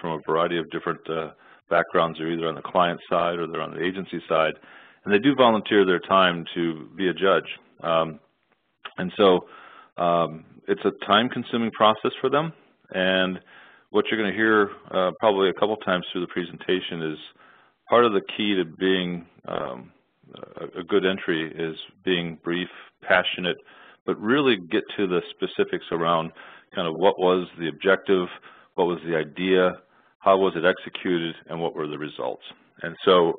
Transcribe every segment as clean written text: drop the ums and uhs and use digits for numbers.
from a variety of different backgrounds. They're either on the client side or they're on the agency side, and they do volunteer their time to be a judge. And so it's a time-consuming process for them, and what you're going to hear probably a couple times through the presentation is part of the key to being a good entry is being brief, passionate, but really get to the specifics around kind of what was the objective, what was the idea, how was it executed, and what were the results. And so,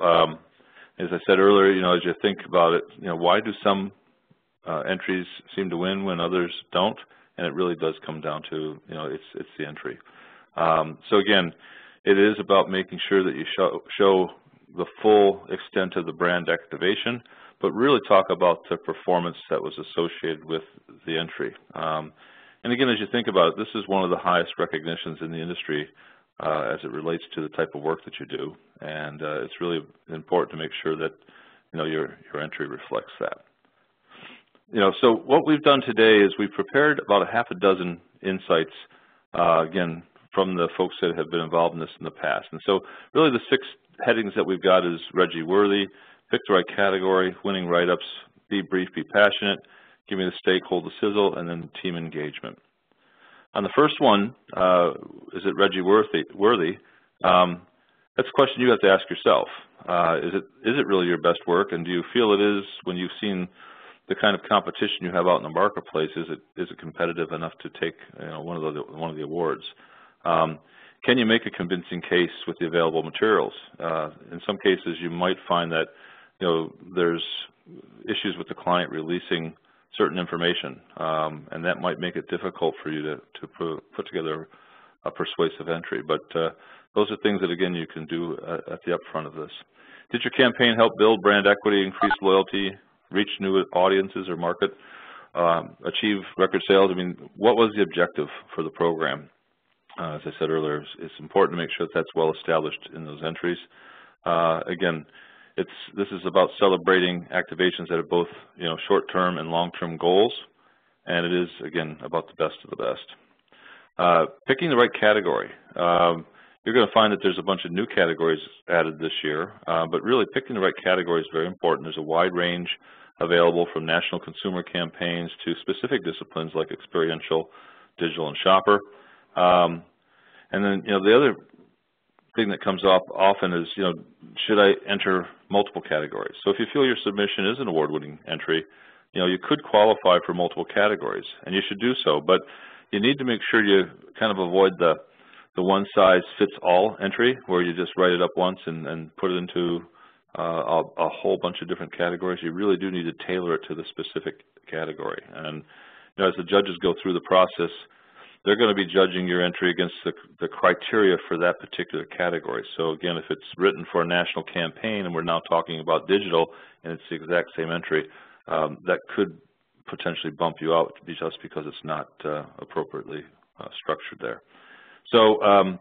as I said earlier, as you think about it, why do some entries seem to win when others don't? And it really does come down to, it's the entry. So again, it is about making sure that you show the full extent of the brand activation, but really talk about the performance that was associated with the entry. And again, as you think about it, this is one of the highest recognitions in the industry as it relates to the type of work that you do, and it's really important to make sure that your entry reflects that. So what we've done today is we've prepared about a half a dozen insights, again, from the folks that have been involved in this in the past. And so really the 6 headings that we've got is REGGIE worthy, pick the right category, winning write-ups, be brief, be passionate, give me the steak, hold the sizzle, and then team engagement. On the first one, is it REGGIE worthy? That's a question you have to ask yourself. Is it really your best work, and do you feel it is when you've seen the kind of competition you have out in the marketplace? Is it competitive enough to take one of the awards? Can you make a convincing case with the available materials? In some cases, you might find that there's issues with the client releasing certain information, and that might make it difficult for you to put together a persuasive entry. But those are things that, again, you can do at the upfront of this. Did your campaign help build brand equity, increase loyalty, reach new audiences or market, achieve record sales? I mean, what was the objective for the program? As I said earlier, it's important to make sure that that's well established in those entries. Again, this is about celebrating activations that are both short-term and long-term goals, and it is, again, about the best of the best. Picking the right category. You're going to find that there's a bunch of new categories added this year, but really picking the right category is very important. There's a wide range available from national consumer campaigns to specific disciplines like experiential, digital, and shopper. And then, the other thing that comes up often is, should I enter multiple categories? So if you feel your submission is an award-winning entry, you could qualify for multiple categories, and you should do so. But you need to make sure you kind of avoid the one-size-fits-all entry where you just write it up once and put it into a whole bunch of different categories. You really do need to tailor it to the specific category. And as the judges go through the process, they're going to be judging your entry against the criteria for that particular category. So again, if it's written for a national campaign and we're now talking about digital and it's the exact same entry, that could potentially bump you out just because it's not appropriately structured there. So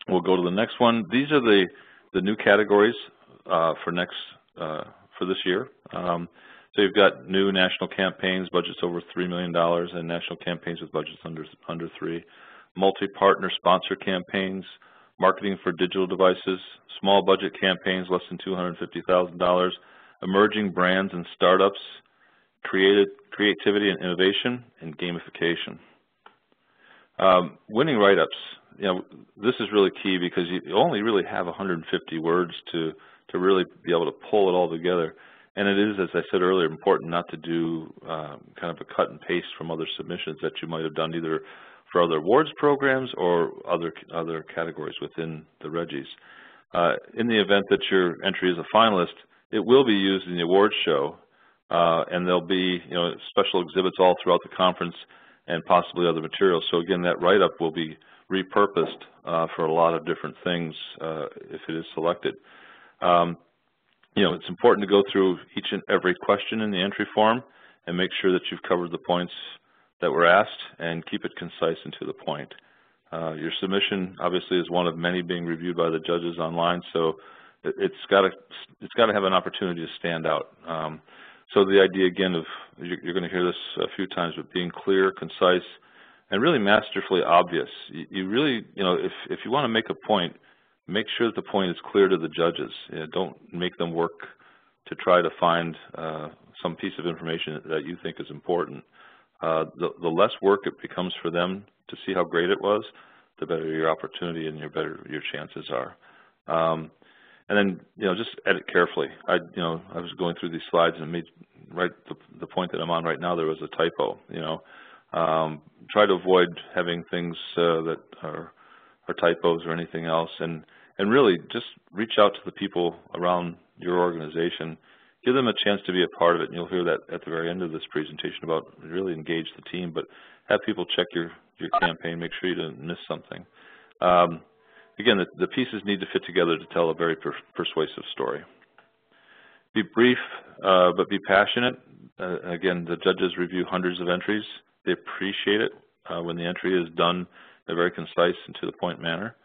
we'll go to the next one. These are the new categories for this year. So you've got new national campaigns, budgets over $3 million, and national campaigns with budgets under $3 million. Multi-partner sponsor campaigns, marketing for digital devices, small budget campaigns less than $250,000, emerging brands and startups, creativity and innovation, and gamification. Winning write-ups. This is really key because you only really have 150 words to really be able to pull it all together. And it is, as I said earlier, important not to do kind of a cut and paste from other submissions that you might have done either for other awards programs or other categories within the REGGIEs. In the event that your entry is a finalist, it will be used in the awards show, and there'll be special exhibits all throughout the conference and possibly other materials. So again, that write-up will be repurposed for a lot of different things if it is selected. It's important to go through each and every question in the entry form and make sure that you've covered the points that were asked and keep it concise and to the point. Your submission obviously is one of many being reviewed by the judges online, so it's got to have an opportunity to stand out. So the idea again of, you're going to hear this a few times, but being clear, concise, and really masterfully obvious. You really, if you want to make a point, make sure that the point is clear to the judges. Don't make them work to try to find some piece of information that you think is important. The less work it becomes for them to see how great it was, the better your opportunity and better your chances are. And then, just edit carefully. I was going through these slides and made right the point that I'm on right now. There was a typo. Try to avoid having things that are typos or anything else, and really just reach out to the people around your organization. Give them a chance to be a part of it, and you'll hear that at the very end of this presentation about really engage the team, but have people check your campaign, make sure you didn't miss something. Again, the pieces need to fit together to tell a very persuasive story. Be brief, but be passionate. Again, the judges review hundreds of entries. They appreciate it when the entry is done in a very concise and to-the-point manner.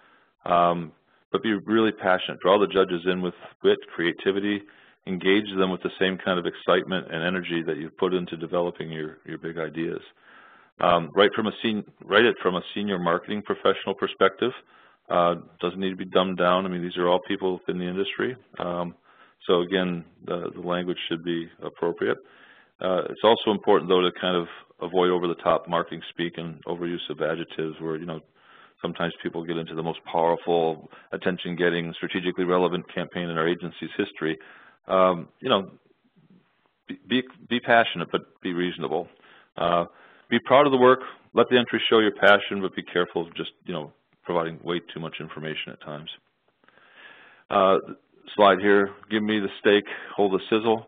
But be really passionate. Draw the judges in with wit, creativity. Engage them with the same kind of excitement and energy that you've put into developing your big ideas. Write it from a senior marketing professional perspective. Doesn't need to be dumbed down. I mean, these are all people in the industry. So again, the language should be appropriate. It's also important, though, to kind of avoid over-the-top marketing speak and overuse of adjectives where, sometimes people get into the most powerful, attention-getting, strategically relevant campaign in our agency's history. Be passionate, but be reasonable. Be proud of the work. Let the entry show your passion, but be careful of just, providing way too much information at times. Slide here, give me the steak, hold the sizzle.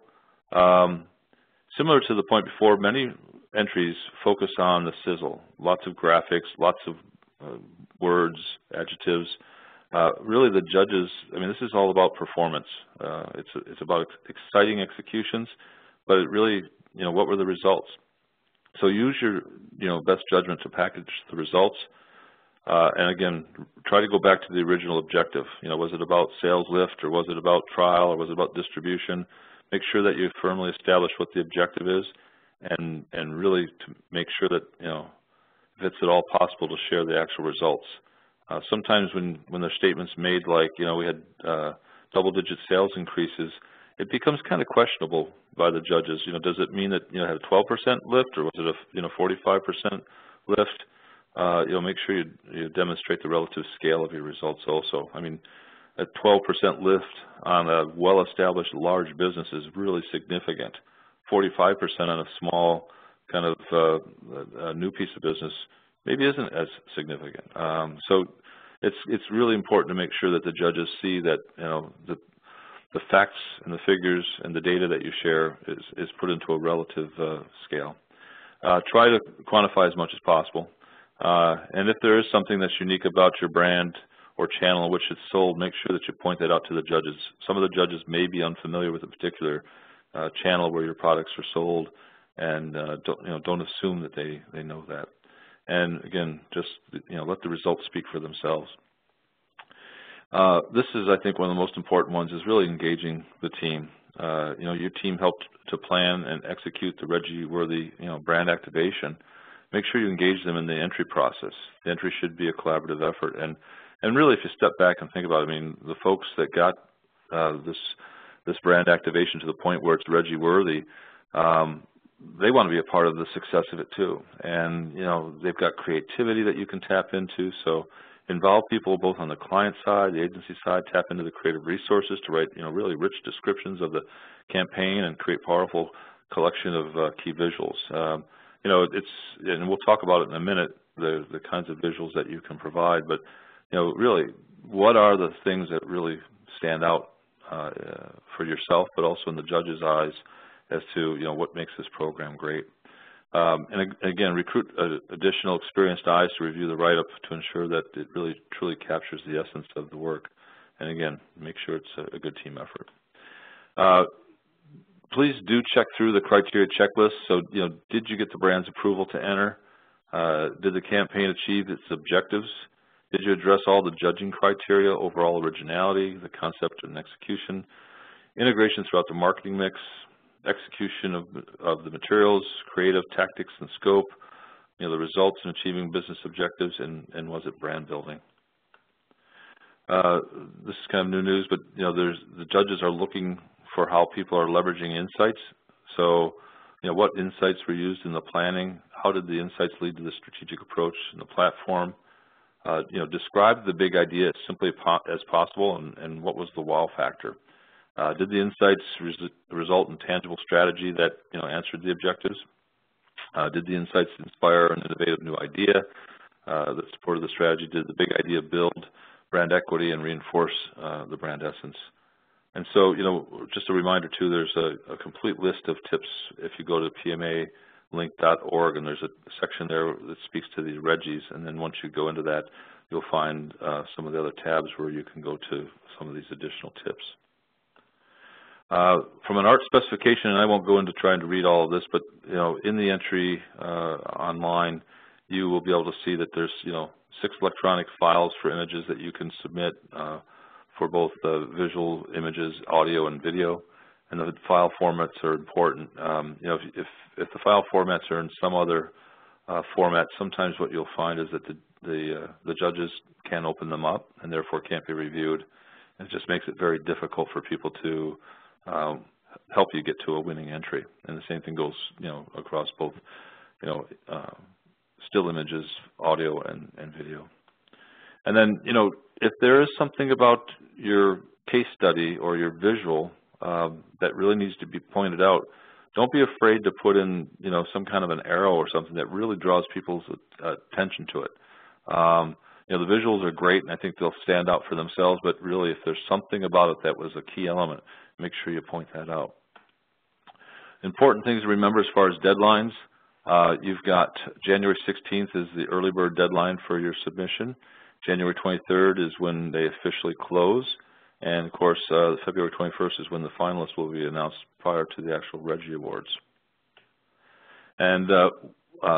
Similar to the point before, many entries focus on the sizzle. Lots of graphics, lots of words, adjectives. Really the judges, this is all about performance. It's about exciting executions, but it really, what were the results? So use your, best judgment to package the results. And again, try to go back to the original objective. Was it about sales lift, or was it about trial, or was it about distribution? Make sure that you firmly establish what the objective is, and really to make sure that, if it's at all possible, to share the actual results. Sometimes when there's statements made like, we had double-digit sales increases, it becomes kind of questionable by the judges. Does it mean that had a 12% lift, or was it a 45% lift? Make sure you demonstrate the relative scale of your results also. A 12% lift on a well-established large business is really significant. 45% on a small kind of a new piece of business maybe isn't as significant. So it's really important to make sure that the judges see that the facts and the figures and the data that you share is put into a relative scale. Try to quantify as much as possible. And if there is something that's unique about your brand or channel in which it's sold, make sure that you point that out to the judges. Some of the judges may be unfamiliar with a particular channel where your products are sold, and don't assume that they know that. And again, just let the results speak for themselves. This is, I think, one of the most important ones, is really engaging the team. Your team helped to plan and execute the REGGIE-worthy brand activation. Make sure you engage them in the entry process. The entry should be a collaborative effort. And really, if you step back and think about it, the folks that got this brand activation to the point where it's REGGIE-worthy, they want to be a part of the success of it too. And they've got creativity that you can tap into. So involve people both on the client side, the agency side. Tap into the creative resources to write really rich descriptions of the campaign and create powerful collection of key visuals. And we'll talk about it in a minute, the kinds of visuals that you can provide, but really, what are the things that really stand out for yourself, but also in the judge's eyes as to what makes this program great. And again, recruit additional experienced eyes to review the write-up to ensure that it really truly captures the essence of the work. And again, make sure it's a good team effort. Please do check through the criteria checklist. So, did you get the brand's approval to enter? Did the campaign achieve its objectives? Did you address all the judging criteria, overall originality, the concept and execution, integration throughout the marketing mix, execution of the materials, creative tactics and scope, the results in achieving business objectives, and was it brand building? This is kind of new news, but the judges are looking for how people are leveraging insights. So, what insights were used in the planning? How did the insights lead to the strategic approach in the platform? Describe the big idea as simply as possible, and what was the wow factor? Did the insights result in tangible strategy that answered the objectives? Did the insights inspire an innovative new idea that supported the strategy? Did the big idea build brand equity and reinforce the brand essence? And so, just a reminder too, there's a complete list of tips if you go to pmalink.org, and there's a section there that speaks to the REGGIEs, and then once you go into that, you'll find some of the other tabs where you can go to some of these additional tips. From an art specification, and I won't go into trying to read all of this, but in the entry online, you will be able to see that there's 6 electronic files for images that you can submit for both visual images, audio, and video. And the file formats are important. If the file formats are in some other format, sometimes what you'll find is that the judges can't open them up and therefore can't be reviewed. And it just makes it very difficult for people to help you get to a winning entry. And the same thing goes, across both, still images, audio, and video. And then, if there is something about your case study or your visual that really needs to be pointed out, don't be afraid to put in, some kind of an arrow or something that really draws people's attention to it. The visuals are great, and I think they'll stand out for themselves, but really if there's something about it that was a key element, make sure you point that out. Important things to remember as far as deadlines. You've got January 16th is the early bird deadline for your submission. January 23rd is when they officially close. And of course, February 21st is when the finalists will be announced prior to the actual REGGIE Awards. And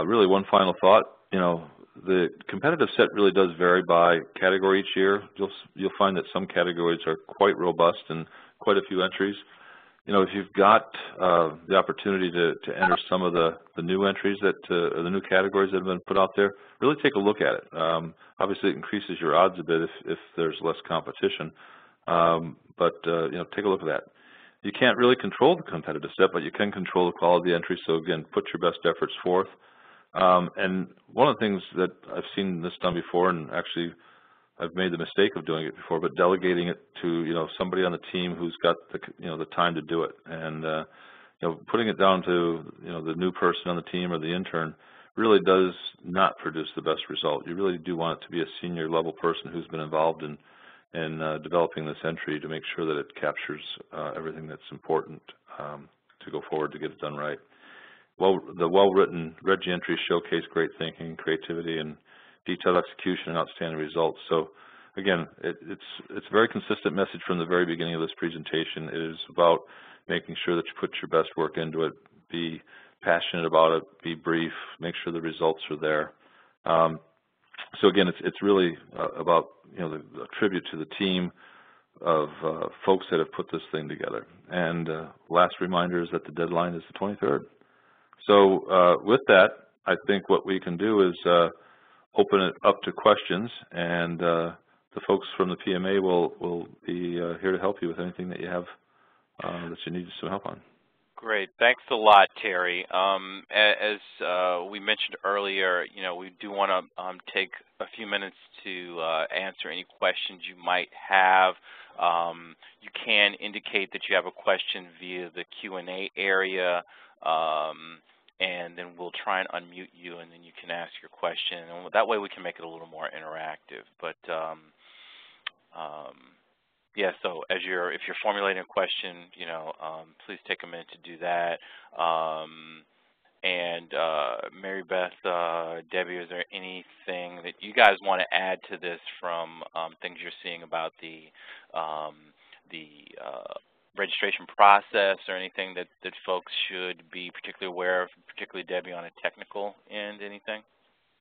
really one final thought, the competitive set really does vary by category each year. You'll find that some categories are quite robust and quite a few entries. If you've got the opportunity to enter some of the new entries or the new categories that have been put out there, really take a look at it. Obviously, it increases your odds a bit if there's less competition, but take a look at that. You can't really control the competitive set, but you can control the quality of the entry. So again, put your best efforts forth. And one of the things that I've seen this done before, and actually I've made the mistake of doing it before, but delegating it to somebody on the team who's got the time to do it, and putting it down to the new person on the team or the intern really does not produce the best result. You really do want it to be a senior level person who's been involved in developing this entry to make sure that it captures everything that's important to go forward to get it done right. Well, the well-written REGGIE entries showcase great thinking, creativity, and detailed execution and outstanding results. So again, it's a very consistent message from the very beginning of this presentation. It is about making sure that you put your best work into it, be passionate about it, be brief, make sure the results are there. So again, it's really about a tribute to the team of folks that have put this thing together. And last reminder is that the deadline is the 23rd. So with that, I think what we can do is open it up to questions, and the folks from the PMA will be here to help you with anything that you have that you need some help on. Great. Thanks a lot, Terry. As we mentioned earlier, we do want to take a few minutes to answer any questions you might have. You can indicate that you have a question via the Q&A area, and then we'll try and unmute you, and then you can ask your question. And that way we can make it a little more interactive. But yeah, so if you're formulating a question, please take a minute to do that. And Mary Beth, Debbie, is there anything that you guys want to add to this from things you're seeing about the registration process, or anything that folks should be particularly aware of, particularly Debbie on a technical end, anything?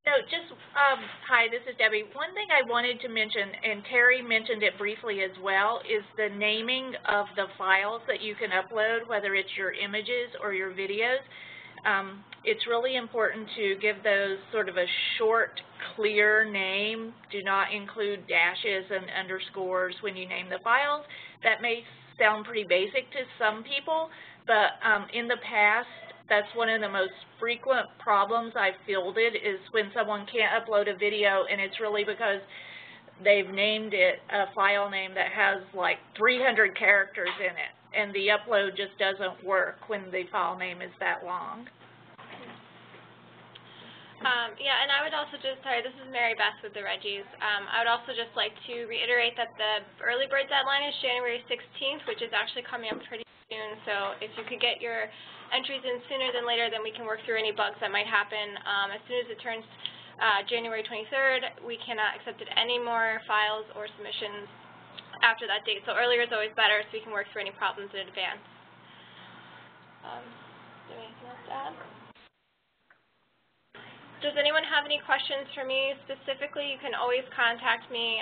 So hi, this is Debbie. One thing I wanted to mention, and Terry mentioned it briefly as well, is the naming of the files that you can upload, whether it's your images or your videos. It's really important to give those sort of a short, clear name. Do not include dashes and underscores when you name the files. That may sound pretty basic to some people, but in the past, that's one of the most frequent problems I've fielded is when someone can't upload a video, and it's really because they've named it a file name that has like 300 characters in it, and the upload just doesn't work when the file name is that long. Yeah, and I would also just, sorry, this is Mary Beth with the Reggies. I would also just like to reiterate that the early bird deadline is January 16th, which is actually coming up pretty soon. So if you could get your entries in sooner than later, then we can work through any bugs that might happen. As soon as it turns January 23rd, we cannot accept any more files or submissions after that date. So earlier is always better, so we can work through any problems in advance. Is there anything else to add? Does anyone have any questions for me specifically? You can always contact me.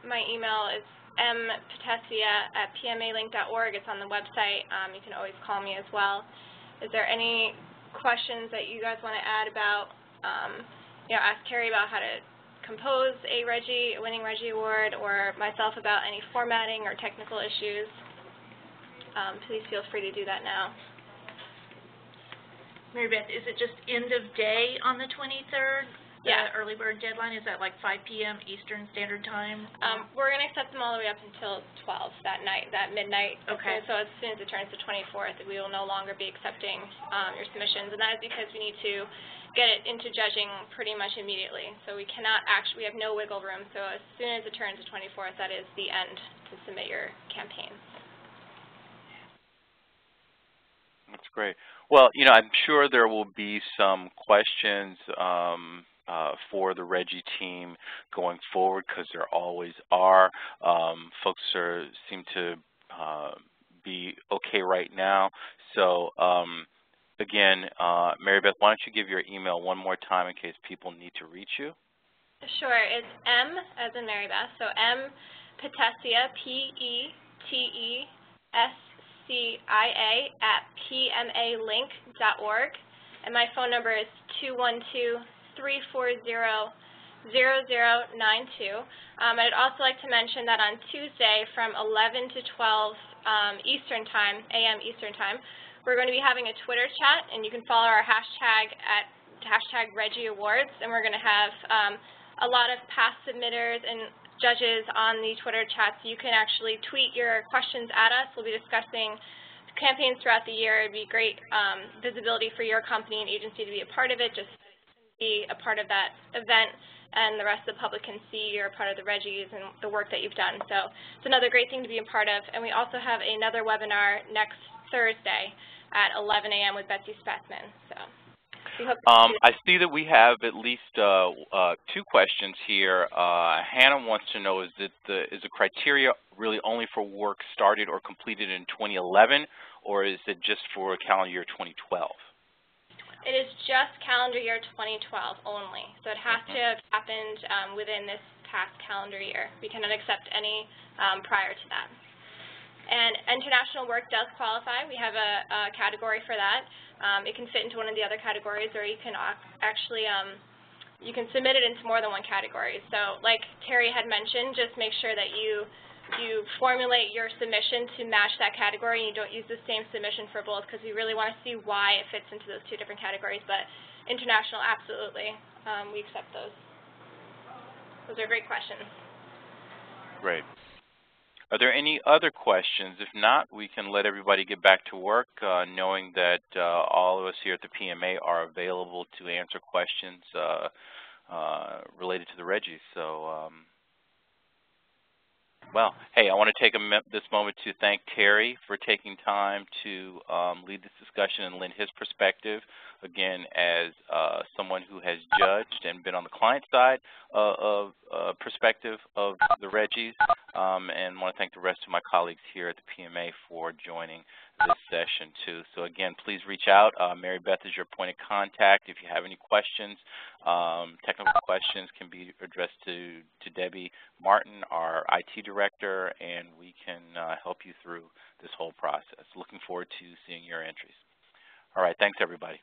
My email is mpatessia@pmalink.org. It's on the website. You can always call me as well. Is there any questions that you guys want to add about, ask Carrie about how to compose a REGGIE, a winning REGGIE award, or myself about any formatting or technical issues? Please feel free to do that now. Mary Beth, is it just end of day on the 23rd? Yeah. The early bird deadline, is that like 5 p.m. Eastern Standard Time? We're going to accept them all the way up until 12 that night, that midnight. Okay. So as soon as it turns to 24th, we will no longer be accepting your submissions, and that is because we need to get it into judging pretty much immediately. So we cannot actually, we have no wiggle room. So as soon as it turns to 24th, that is the end to submit your campaigns. That's great. Well, I'm sure there will be some questions for the REGGIE team going forward, because there always are. Folks seem to be okay right now. So again, Mary Beth, why don't you give your email one more time in case people need to reach you? Sure. It's M as in Mary Beth. So M Petessia, PETESSIA@pmalink.org, and my phone number is 212-340-0092. I'd also like to mention that on Tuesday from 11 to 12 Eastern Time, a.m. Eastern Time, we're going to be having a Twitter chat, and you can follow our hashtag at #REGGIE Awards, and we're going to have a lot of past submitters and judges on the Twitter chat, so you can actually tweet your questions at us. We'll be discussing campaigns throughout the year. It'd be great visibility for your company and agency to be a part of it, just be a part of that event, and the rest of the public can see you're a part of the REGGIEs and the work that you've done. So it's another great thing to be a part of. And we also have another webinar next Thursday at 11 a.m. with Betsy Spethman. So I see that we have at least two questions here. Hannah wants to know, is the criteria really only for work started or completed in 2011, or is it just for calendar year 2012? It is just calendar year 2012 only. So it has to have happened within this past calendar year. We cannot accept any prior to that. And international work does qualify. We have a category for that. It can fit into one of the other categories, or you can actually you can submit it into more than one category. So like Terry had mentioned, just make sure that you formulate your submission to match that category, and you don't use the same submission for both, because we really want to see why it fits into those two different categories. But international, absolutely, we accept those. Those are great questions. Great. Are there any other questions? If not, we can let everybody get back to work, knowing that all of us here at the PMA are available to answer questions related to the REGGIes. So, well, hey, I want to take this moment to thank Terry for taking time to lead this discussion and lend his perspective, again, as someone who has judged and been on the client side of perspective of the REGGIes, and want to thank the rest of my colleagues here at the PMA for joining this session, too. So, again, please reach out. Mary Beth is your point of contact. If you have any questions, technical questions can be addressed to Debbie Martin, our IT director, and we can help you through this whole process. Looking forward to seeing your entries. All right, thanks, everybody.